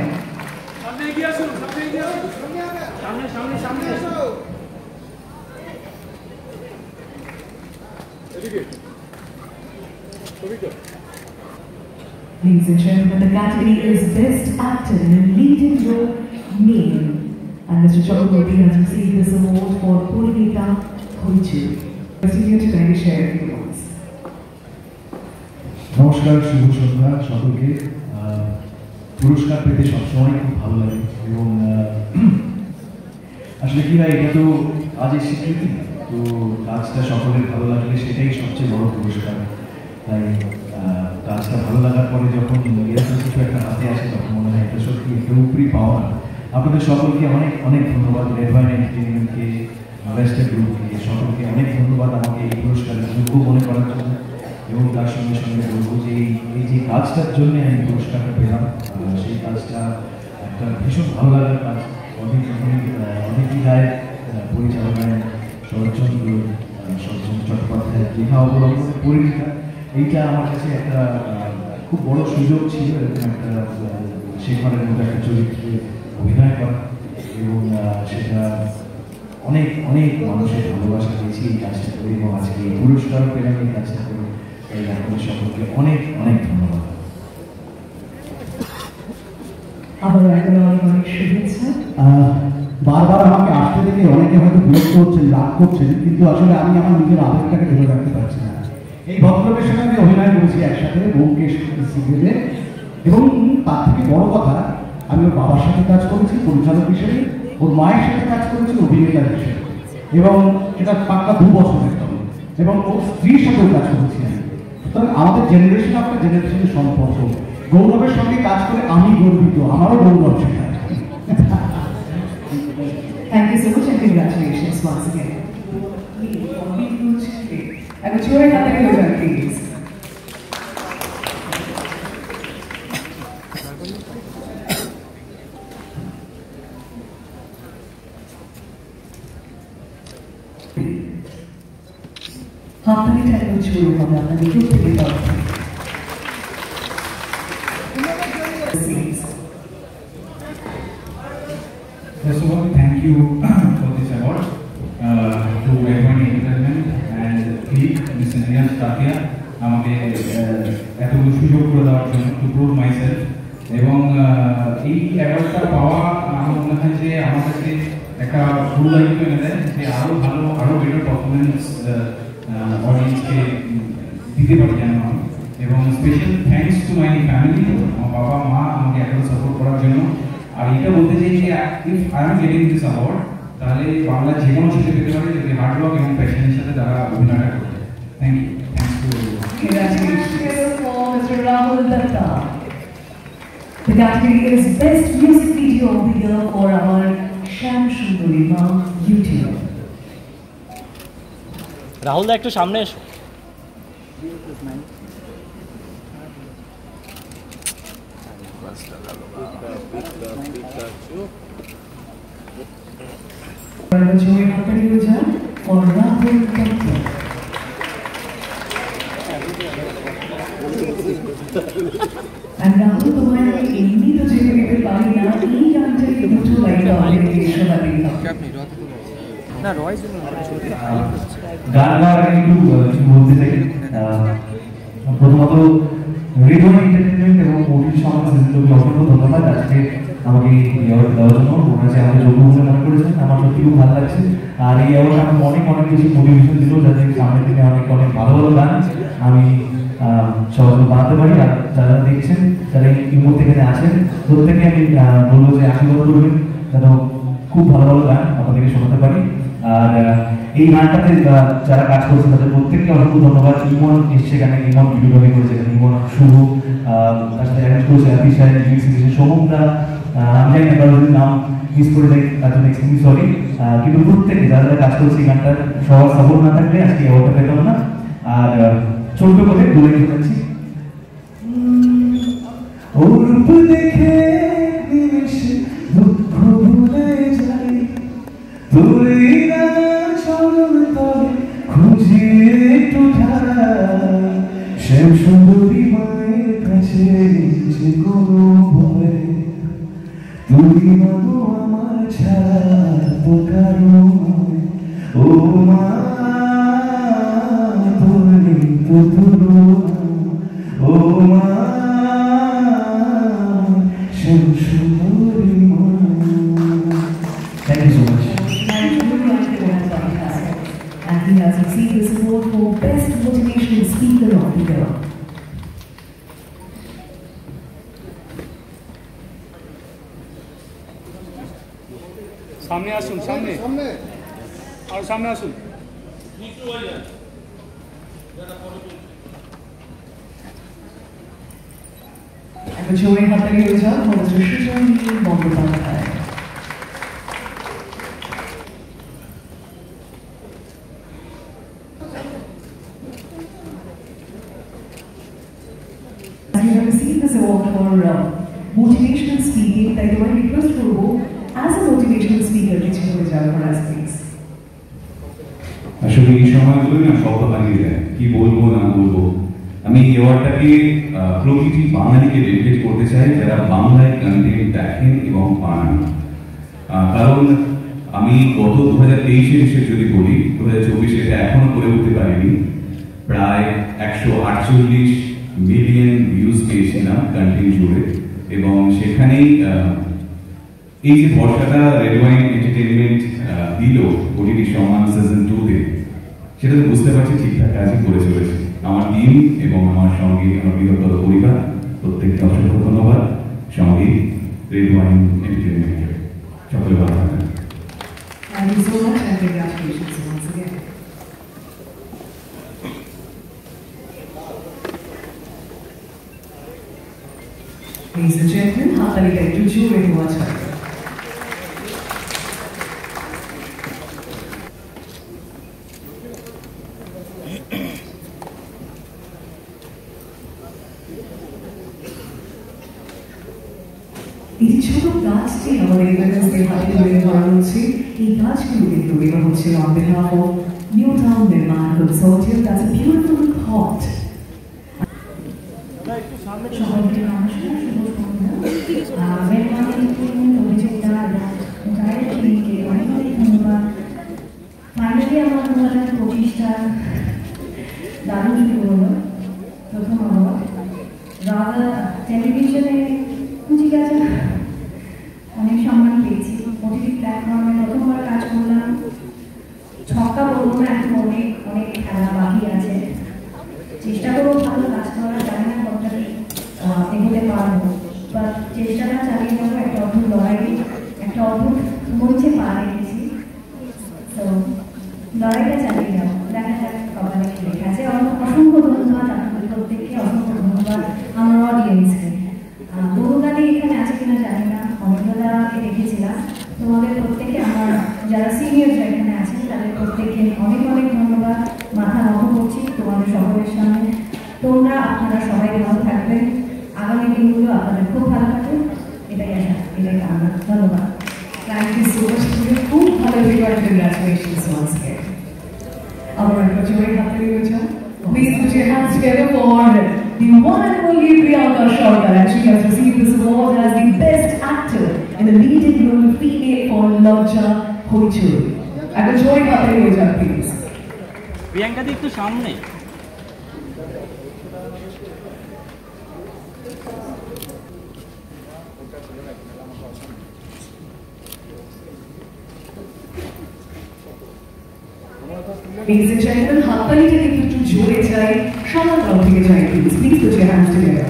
Ladies and gentlemen, the category is Best Actor in a Leading Role Male. And Mr. Chakraborty has received this award for Purita Hoichoi. Requesting you to kindly share a few words. নমস্কার, শুভ সন্ধ্যা সকলকে। পুরস্কার পেতে সবসময় খুব ভালো লাগে, এবং আসলে কি হয়, এটা তো কাজের স্বীকৃতি, তো কাজটা সকলের ভালো লাগলে সেটাই সবচেয়ে বড় পুরস্কার। তাই কাজটা ভালো লাগার পরে যখন এরকম কিছু একটা হাতে আসে, তখন মনে হয় এটা সত্যি একটা উপরি পাওয়া। আপনাদের সকলকে অনেক অনেক ধন্যবাদ, রেড ওয়াইন এন্টারটেইনমেন্টকে, ওয়েস্টার্ন গ্রুপকে, সকলকে অনেক ধন্যবাদ আমাকে এই পুরস্কারের যোগ্য মনে করার জন্য। এবং তার সঙ্গে সঙ্গে বলবো যে এই যে কাজটার জন্য আমি পুরস্কারটা পেলাম, সেই কাজটা একটা ভীষণ ভালো লাগার কাজ। অনেক রায় পরিচালনায় শরৎচন্দ্র চট্টোপাধ্যায়ের লেখা অবলম্বনে পরিণীতা, এইটা আমার কাছে একটা খুব বড় সুযোগ ছিল, এরকম একটা শেখানোর মধ্যে একটা চরিত্রে অভিনয় করা, এবং সেটা অনেক অনেক মানুষের ভালোবাসা পেয়েছি এই কাজটা করে, এবং আজকে এই পুরস্কারও পেলাম এই কাজটা করে। এই আপনাদের সকলকে অনেক অনেক ধন্যবাদ। আবারও এখন অনেক অনেক শুভেচ্ছা। বারবার আমাকে আসতে দেখে অনেকে হয়তো বিরক্ত হচ্ছেন, রাগ করছেন, কিন্তু আসলে আমি আমার নিজের আবেগটাকে ধরে রাখতে পারছি না। এই ভদ্রলোকের সঙ্গে আমি অভিনয় করেছি একসাথে ব্যোমকেশ সিরিয়ালে, এবং তার থেকে বড় কথা, আমি ওর বাবার সাথে কাজ করেছি পরিচালক হিসেবে, ওর মায়ের সাথে কাজ করেছি অভিনেতা হিসেবে, এবং এটা পাক্কা 2 বছরের কাজ, এবং ওর স্ত্রীর সাথেও কাজ করেছি আমি। সুতরাং আমাদের জেনারেশন একটা জেনারেশনের সম্পর্ক। গৌরবের সঙ্গে কাজ করে আমি গর্বিত, আমারও গৌরব সেটা। Thank you so much and congratulations once again. I'm a jury happy please. হাততালিটা একদম শুরু হবে আপনাদের প্রত্যেকের তরফ থেকে। First of all, thank you for this award to Redwine Entertainment and Mr. Niyaz Tatia আমাকে এতগুলো সুযোগ করে দেওয়ার জন্য to prove myself এবং এই অ্যাওয়ার্ডটা পাওয়া আমার মনে হয় যে আমার কাছে একটা ফুল দায়িত্ব এনে দেয় যে আরো ভালো আরো বেটার পারফরমেন্স অডিয়েন্সকে দিতে পারি যেন এবং special thanks to my family আমার বাবা মা আমাকে এতটা সাপোর্ট করার জন্য আর এটা বলতে চাই যে if I am getting this award তাহলে বাংলা যে কোনো ছেলে পেতে পারে যদি হার্ড ওয়ার্ক এবং প্যাশনের সাথে তারা অভিনয়টা করে। Thank you. Congratulations for Mr. Rahul Datta. The category is Best Music Video of the Year for our Sham Sundari Ma YouTube. Rahul da একটু সামনে এসো। Jury happy for Rahul Datta. And Rahul, तुम्हारे इतनी तो जगह पे पानी ना ये जानते हैं कि जो लाइट वाले देशों वाले না রয় জন্য গান গাওয়ার আগে একটু বলতে চাই প্রথমত রেডিও এন্টারটেইনমেন্ট এবং ওটিটি সমাজকে অসংখ্য ধন্যবাদ আজকে আমাকে এই অ্যাওয়ার্ড দেওয়ার জন্য ওনারা যে আমাকে যোগ্য বলে মনে করেছেন আমার সত্যি খুব ভালো লাগছে আর এই অ্যাওয়ার্ড আমাকে অনেক বেশি মোটিভেশন দিল যাতে সামনের দিকে অনেক ভালো গান আমি সবাইকে বানাতে পারি আর যারা দেখছেন যারা এই মুহূর্তে এখানে আছেন প্রত্যেকে আমি বলবো যে আশীর্বাদ করবেন যেন খুব ভালো গান আপনাদেরকে শোনাতে পারি আর এই গানটাতে যারা কাজ করছে তাদের প্রত্যেককে অসংখ্য ধন্যবাদ। ইমন এসছে এখানে, ইমন ভিডিওগ্রাফি করেছে এখানে, ইমন শুভ তার সাথে অ্যারেঞ্জ করেছে অফিসার সোহমদা আমি জানি না কারোর নাম মিস করে যাই তার জন্য এক্সট্রিমলি সরি কিন্তু প্রত্যেকে যারা যারা কাজ করছে এই গানটার সবার সাপোর্ট না থাকলে আজকে অ্যাওয়ার্ডটা পেতাম না। আর ছোট্ট করে দূরে শোনাচ্ছি ওরূপ দেখে নিমেষে দুঃখ ভুলে যাই তোরই না চরণ তবে খুঁজি একটু ধারা শ্যাম সুন্দরী মায়ের কাছে যে কোনো ভয় তুই মাগো আমার ছাড়া তো কারো ও মা তোরে তো তুলো ও মা শ্যাম সুন্দরী মা। Thank you so much. And he has received this award for Best Motivational Speaker of the Year. सामने आसुन सामने और सामने आसुन And the jury had the result for Mr. Shujan Bondopandey. You have received this award for motivational speaking. তাই তোমায় request করবো as a motivational speaker কিছু করে যাও for us please. আসলে এই সময়গুলো না শব্দ হারিয়ে যায় কি বলবো না বলবো। আমি এই অ্যাওয়ার্ডটাকে প্রকৃতি বাঙালিকে ডেডিকেট করতে চাই যারা বাংলায় কন্টেন্ট দেখেন এবং বানান। কারণ আমি গত 2023-এর হিসেবে যদি বলি 2024 এটা এখনো করে উঠতে পারিনি। প্রায় 148 মিলিয়ন ভিউজ পেয়েছিলাম কন্টেন্ট জুড়ে এবং সেখানেই এই যে ভরসাটা রেডওয়াইন এন্টারটেইনমেন্ট দিল ওটিটি সম্মান সিজন 2-তে সেটা তো বুঝতে পারছি ঠিকঠাক কাজই করে চলেছে আমার টিম এবং আমার সঙ্গে আমার বৃহত্তর পরিবার প্রত্যেককে অসংখ্য ধন্যবাদ। সঙ্গে রেডওয়াইন এন্টারটেইনমেন্টের সকলে ভালো থাকবেন। Thank you so much and congratulations once again. Ladies and gentlemen, হাততালিটা একটু জোরে দেওয়া চাই। এই ছোট গাছটি আমাদের ইভেন্টসদের হাতে ধরে ধরা হচ্ছে, এই গাছগুলো কিন্তু দেওয়া হচ্ছে on behalf of New Town Nirman Consortium. That's a beautiful thought. সবাইকে নমস্কার, শুভ সন্ধ্যা। মেহমানের অভিযোগটা ডাইরেক্টলিকে অনেক অনেক ধন্যবাদ। ফাইনালি আমার 2025টা দারুণ শুরু হলো। প্রথম অ্যাওয়ার্ড রাধা টেলিভিশনে খুঁজি গেছে, অনেক সম্মান পেয়েছি। ওটিটি প্ল্যাটফর্মে প্রথমবার কাজ করলাম। ছক্কা বলবো না, এখন অনেক অনেক খেলা বাকি আছে। চেষ্টা করবো ভালো কাজ করার, জানি না কতটা এগোতে পারবো, বা চেষ্টাটা চালিয়ে যাবো। একটা অদ্ভুত লড়াই, একটা অদ্ভুত মঞ্চে পা রেখেছি, তো লড়াইটা চালিয়ে যাবো, দেখা যাক কপালে কি লেখা আছে। অসংখ্য ধন্যবাদ আপনাদের প্রত্যেককে, অসংখ্য ধন্যবাদ আমার অডিয়েন্সকে। বড়ুদাদি এখানে আছে কিনা জানি না, অমৃতাদাকে দেখেছিলাম। তোমাদের প্রত্যেকে, আমার যারা সিনিয়ররা এখানে আছেন তাদের প্রত্যেককে অনেক অনেক ধন্যবাদ। মাথা নত করছি তোমাদের সকলের সামনে। তোমরা আপনারা সবাই ভালো থাকবেন, আগামী দিনগুলো আপনাদের খুব ভালো থাকবে, এটাই আশা, এটাই কামনা। ধন্যবাদ। Thank you so much. খুব ভালো reward, congratulations once again. Our graduate happening with you. Please put your hands together for the one and only Priyanka Sharda. And she has received this award as the best actor in the leading role female for Lajja Hoichuri. And the joy happening with you, please. Priyanka di একটু সামনে। Ladies and gentlemen, হাততালি থেকে একটু জোরে চাই, সবার তরফ থেকে চাই, please. Please put your hands together.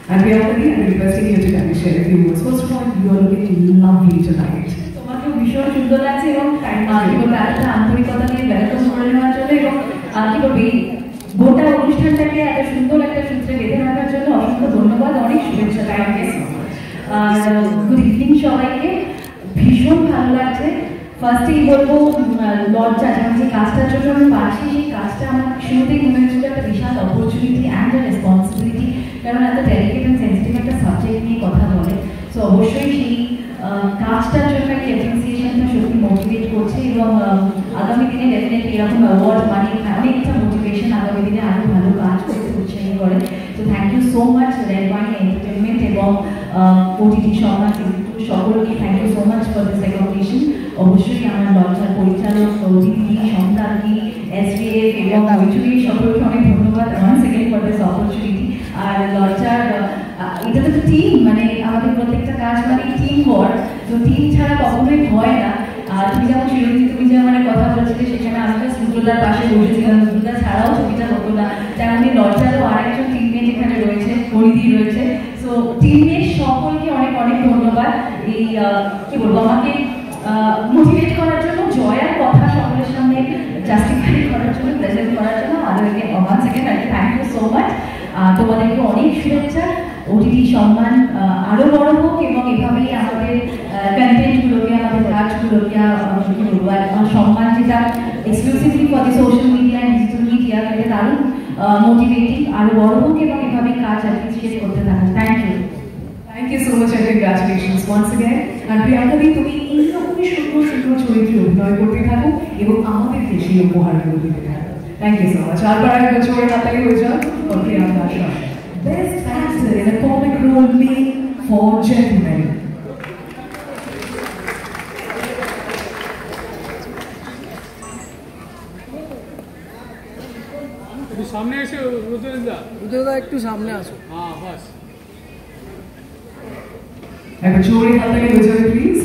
And Priyanka di, I'm requesting you to kindly share a few words. First of all, you are looking lovely tonight. তোমাকে ভীষণ সুন্দর লাগছে এবং কি বলবো, এতটা আন্তরিকতা নিয়ে ওয়েলকাম করে নেওয়ার জন্য এবং কি বলবো, এই গোটা অনুষ্ঠানটাকে এত সুন্দর একটা সূত্রে বেঁধে রাখার জন্য অসংখ্য ধন্যবাদ, অনেক শুভেচ্ছা। আর গুড ইভিনিং সবাইকে। ভীষণ ভালো লাগছে। ফার্স্টেই বলবো, লজ্জা, যেমন যে কাজটার জন্য আমি পারছি, সেই কাজটা আমার শুরুতেই মনে হচ্ছিল একটা বিশাল অপরচুনিটি অ্যান্ড রেসপন্সিবিলিটি, কারণ এত ডেলিকেট অ্যান্ড সেন্সিটিভ একটা সাবজেক্ট নিয়ে কথা বলে। সো অবশ্যই সেই কাজটার জন্য একটা অ্যাপ্রিসিয়েশনটা সত্যি মোটিভেট করছে এবং আগামী দিনে ডেফিনেটলি এরকম অ্যাওয়ার্ড মানে অনেকটা মোটিভেশন আগামী দিনে আরও ভালো কাজ করতে উৎসাহী করে। তো thank you so much Red Wine Entertainment এবং ওটিটি সমাজ সকলকে thank you so much for this recognition. অবশ্যই আমার লজ্জার পরিচালক দিদি, সন্তানদি, এসবিএফ এবং হইচুরি সকলকে অনেক ধন্যবাদ once again for this opportunity. আর লজ্জার এটা তো টিম, মানে আমাদের প্রত্যেকটা কাজ মানে টিম ওয়ার্ক, তো টিম ছাড়া কখনোই হয় না। আর তুমি যেমন শিরোজি, তুমি যে আমার কথা বলছিলে, সেখানে আমি তো রুদ্রদার পাশে বসেছিলাম, রুদ্রদা ছাড়াও ছবিটা হতো না। তেমনি লজ্জারও আরেকজন টিমমেট এখানে রয়েছে, পরিধি রয়েছে। সো টিমমেট সকলকে অনেক অনেক ধন্যবাদ এই কি বলবো, আমাকে মোটিভেট করার জন্য, জয়ার কথা সকলের সামনে জাস্টিফাই করার জন্য, প্রেজেন্ট করার জন্য আরোকে once again thank you so much. তোমাদেরকে অনেক শুভেচ্ছা। ওটিটি সম্মান আরো বড় হোক এবং এভাবেই আমাদের কন্টেন্টগুলোকে, আমাদের কাজগুলোকে কি বলবো, সম্মান যেটা exclusively for the social media and digital media, এটা দারুণ মোটিভেটিং, আরো বড় হোক এবং এভাবেই কাজ অ্যাপ্রিসিয়েট করতে থাকুন। Thank you. Thank you so much and congratulations once again. And Priyanka di, তুমি এইরকমই সুন্দর সুন্দর চরিত্রে অভিনয় করতে থাকো এবং আমাদেরকে সেই উপহারগুলো দিতে থাকো। Thank you so much. আবার একবার জোরে হাততালি হয়ে যাও for Priyanka Sharda. Best actor in a comic role made for gentlemen. সামনে এসে রুদ্রদা একটু সামনে আসো। হ্যাঁ বাস, একবার জোরে হাততালি হয়ে যাবে please.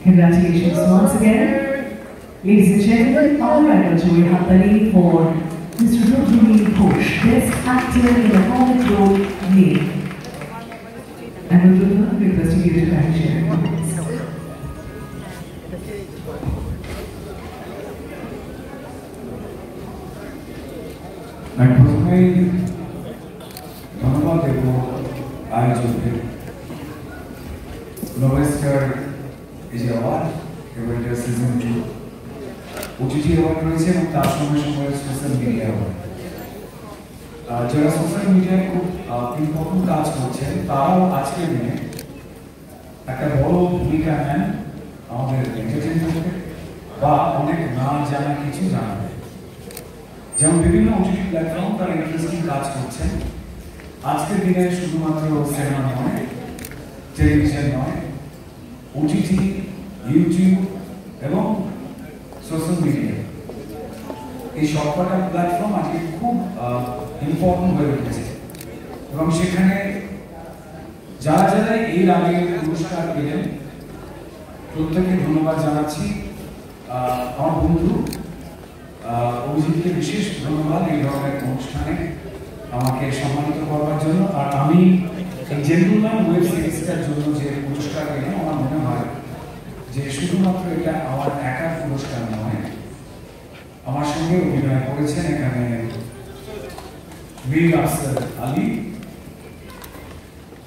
Congratulations once again. Ladies and gentlemen, our Joy Hattali for Mr. Rudra Ghosh, Best Actor in a Comic Role Male. And Rudra, requesting you to kindly share your comments. আমি প্রথমেই ধন্যবাদ দেব আয়োজককে। নোবেস্টার এই যে অ্যাওয়ার্ড এবং এটা season 2 OTT award রয়েছে এবং তার সঙ্গে সঙ্গে সোশ্যাল মিডিয়া অ্যাওয়ার্ড। যারা সোশ্যাল মিডিয়ায় খুব ইম্পর্টেন্ট কাজ করছেন তারাও আজকের দিনে একটা বড় ভূমিকা নেন আমাদের এন্টারটেইনমেন্টে বা অনেক না জানা কিছু জানাবে। যেমন বিভিন্ন ওটিটি প্ল্যাটফর্ম তারা ইন্টারেস্টিং কাজ করছেন। আজকের দিনে শুধুমাত্র সিনেমা নয়, টেলিভিশন নয়, ওটিটি, ইউটিউব এবং সোশ্যাল মিডিয়া, এই সবকটা প্ল্যাটফর্ম আজকে খুব ইম্পর্টেন্ট হয়ে উঠেছে এবং সেখানে যারা যারা এর আগে পুরস্কার পেলেন প্রত্যেককে ধন্যবাদ জানাচ্ছি। আমার বন্ধু অভিজিৎকে বিশেষ ধন্যবাদ এই ধরনের অনুষ্ঠানে আমাকে সম্মানিত করবার জন্য। আর আমি এই জেন্টলম্যান ওয়েব সিরিজটার জন্য যে পুরস্কার পেলাম আমার মনে হয় যে শুধুমাত্র এটা আমার একার পুরস্কার নয়, আমার সঙ্গে অভিনয় করেছেন এখানে মীর আফসার আলী,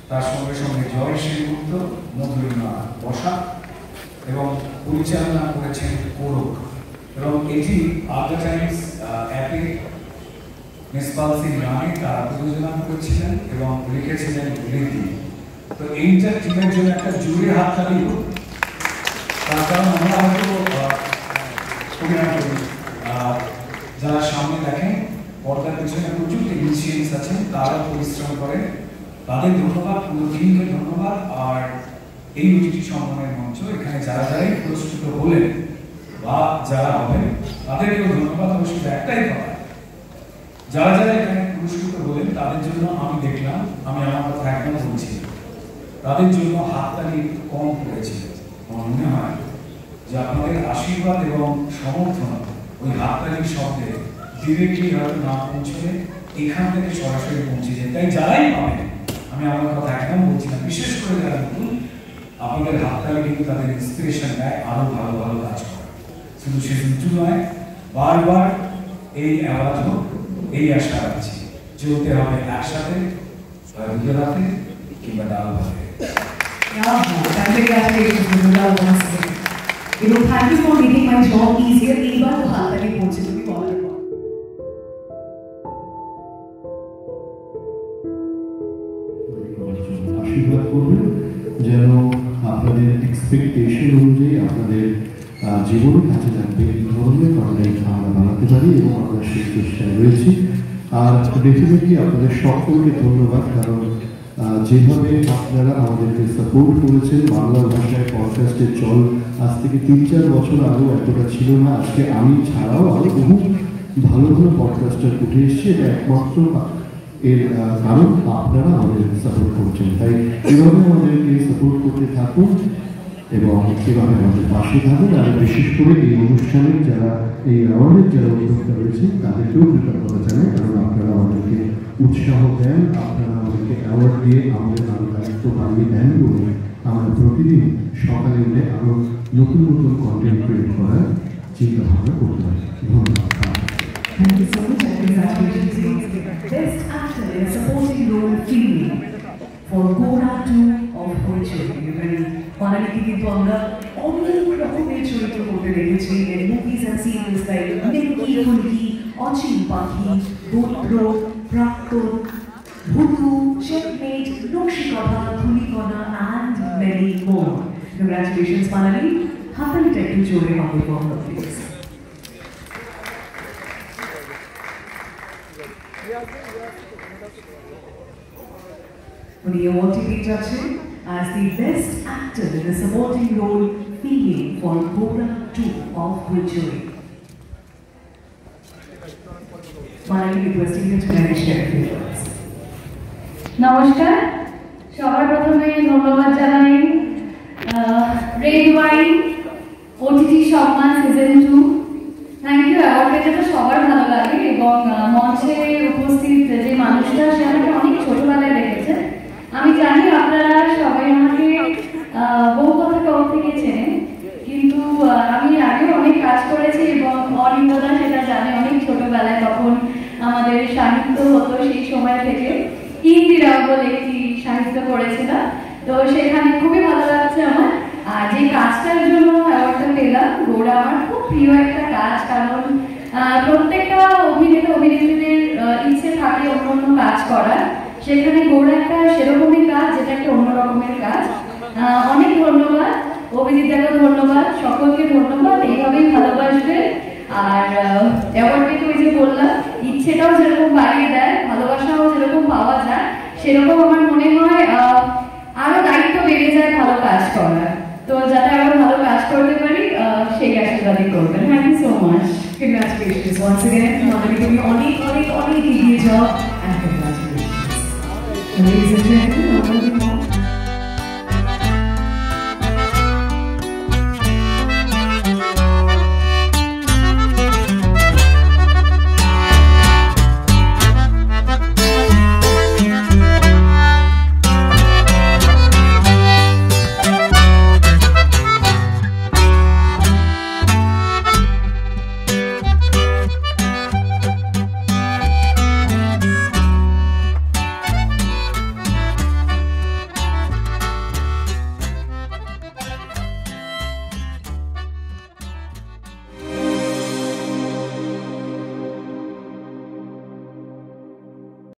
তার সঙ্গে সঙ্গে জয় সেনগুপ্ত, মধুরিমা বসাক এবং পরিচালনা করেছেন কোরক। এবং এটি আদ্য টাইমস অ্যাপে মিসপাল সিং রানী তারা প্রযোজনা করেছিলেন এবং লিখেছিলেন রীতি। তো এইটার টিমের জন্য একটা জুড়ে হাততালি হোক, তার কারণ আমরা হয়তো অভিনয় করি, যারা সামনে দেখেন পর্দার পিছনে প্রচুর টেকনিশিয়ানস আছেন, তারা পরিশ্রম করেন, তাদের ধন্যবাদ, পুরো টিমকে ধন্যবাদ। আর এই ওটিটি সম্মানের মঞ্চ এখানে যারা যারাই পুরস্কৃত হলেন বা যারা হবেন তাদেরকেও ধন্যবাদ। এবং শুধু একটাই কথা, যারা যারা এখানে পুরস্কৃত হলেন তাদের জন্য আমি দেখলাম, আমি আমার কথা একদম বলছি, তাদের জন্য হাততালি একটু কম পড়েছিল। আমার মনে হয় যে আপনাদের আশীর্বাদ এবং সমর্থন ওই হাততালির শব্দে ডিরেক্টলি হয়তো না পৌঁছলে এখান থেকে সরাসরি পৌঁছে যায়। তাই যারাই পাবেন, আমি আমার কথা একদম বলছি না, বিশেষ করে যারা নতুন, আপনাদের হাততালি কিন্তু তাদের ইন্সপিরেশন দেয় আরো ভালো ভালো কাজ করা। শুধু সিজন 2 নয়, বারবার এই অ্যাওয়ার্ড হোক এই আশা রাখছি। চলতে হবে একসাথে, রাতে কিংবা ডাল ভাতে। Thank you for making my job easier. এইবার তো হাততালি পৌঁছে তুমি বলার পর। আশীর্বাদ করবেন যেন আপনাদের এক্সপেকটেশন অনুযায়ী আপনাদের জীবনে কাছে লাগবে এই ধরনের কন্টেন্ট আমরা বানাতে পারি এবং আমরা সেই চেষ্টায় রয়েছি। আর ডেফিনেটলি আপনাদের সকলকে ধন্যবাদ, কারণ যেভাবে আপনারা আমাদেরকে সাপোর্ট করেছেন। বাংলা ভাষায় পডকাস্টের চল আজ থেকে 3-4 বছর আগেও এতটা ছিল না। আজকে আমি ছাড়াও আরো বহু ভালো ভালো পডকাস্টার উঠে এসছে, এটা একমাত্র এর কারণ আপনারা আমাদের সাপোর্ট করছেন। তাই এভাবে আমাদেরকে সাপোর্ট করতে থাকুন এবং এভাবে আমাদের পাশে থাকুন। আর বিশেষ করে এই অনুষ্ঠানের যারা এই অ্যাওয়ার্ডের যারা উদ্যোক্তা রয়েছে তাদেরকেও কৃতজ্ঞতা জানাই, কারণ আপনারা আমাদেরকে উৎসাহ দেন, আপনারা আমাদেরকে অ্যাওয়ার্ড দিয়ে আমাদের আরো দায়িত্ব বাড়িয়ে দেন বলে আমরা প্রতিদিন সকালে উঠে আরো নতুন নতুন কন্টেন্ট ক্রিয়েট করার চিন্তা ভাবনা করতে পারি। ধন্যবাদ। Thank you so much and congratulations. Best actor in a supporting role female for Gora 2 of Hoichoi. বাঙালিকে কিন্তু আমরা অনেক রকমের চরিত্র করতে দেখেছি in movies and series like Nikki, Hulki, অচিন Pakhi, Gotro, Praktan, Bhutu, Checkmate, Nakshikatha, Dhulikona and many more. Congratulations বাঙালি, হাততালিটা একটু জোরে হবে বন্ধ প্লিজ। উনি অ্যাওয়ার্ডটি পেয়ে যাচ্ছেন as the best actor in a supporting role female for Gora 2 of Hoichoi. Finally requesting you to manage their favorites. নমস্কার, সবার প্রথমে ধন্যবাদ জানাই রেড ওয়াইন ওটিটি সম্মান সিজন 2। Thank you. অ্যাওয়ার্ড পেতে তো সবার ভালো লাগে এবং মঞ্চে উপস্থিত যে মানুষটা সে আমাকে অনেক ছোটবেলায় দেখেছে। আমি জানি আপনারা সবাই আমাকে বহু কথা কম থেকে চেনেন, কিন্তু আমি আগেও অনেক কাজ করেছি এবং অনিন্দা সেটা জানে। অনেক ছোটবেলায় তখন আমাদের সাহিত্য হতো, সেই সময় থেকে ইন্দিরা বলে একটি সাহিত্য করেছিলাম, তো সেখানে খুবই ভালো লাগছে আমার। আর যে কাজটার জন্য অ্যাওয়ার্ডটা পেলাম, গৌড়া আমার খুব প্রিয় একটা কাজ, কারণ প্রত্যেকটা অভিনেতা অভিনেত্রীদের ইচ্ছে থাকে অন্য অন্য কাজ করার, সেখানে গৌড়া একটা সেরকমই কাজ, যেটা একটা অন্য রকমের কাজ। অনেক ধন্যবাদ অভিনেতাকে, ধন্যবাদ সকলকে, ধন্যবাদ। এইভাবেই ভালোবাসবে। আর অ্যাওয়ার্ড পেতে ওই যে বললাম, ইচ্ছেটাও যেরকম বাড়িয়ে দেয়, ভালোবাসাও যেরকম পাওয়া যায়, সেরকম আমার মনে হয় আরো দায়িত্ব বেড়ে যায় ভালো কাজ করার। তো যাতে আরো ভালো কাজ করতে পারি সেই আশীর্বাদই করবেন। Thank you so much. Congratulations once again. Madhuri, তুমি অনেক অনেক অনেক এগিয়ে যাও and congratulations. Ladies and gentlemen,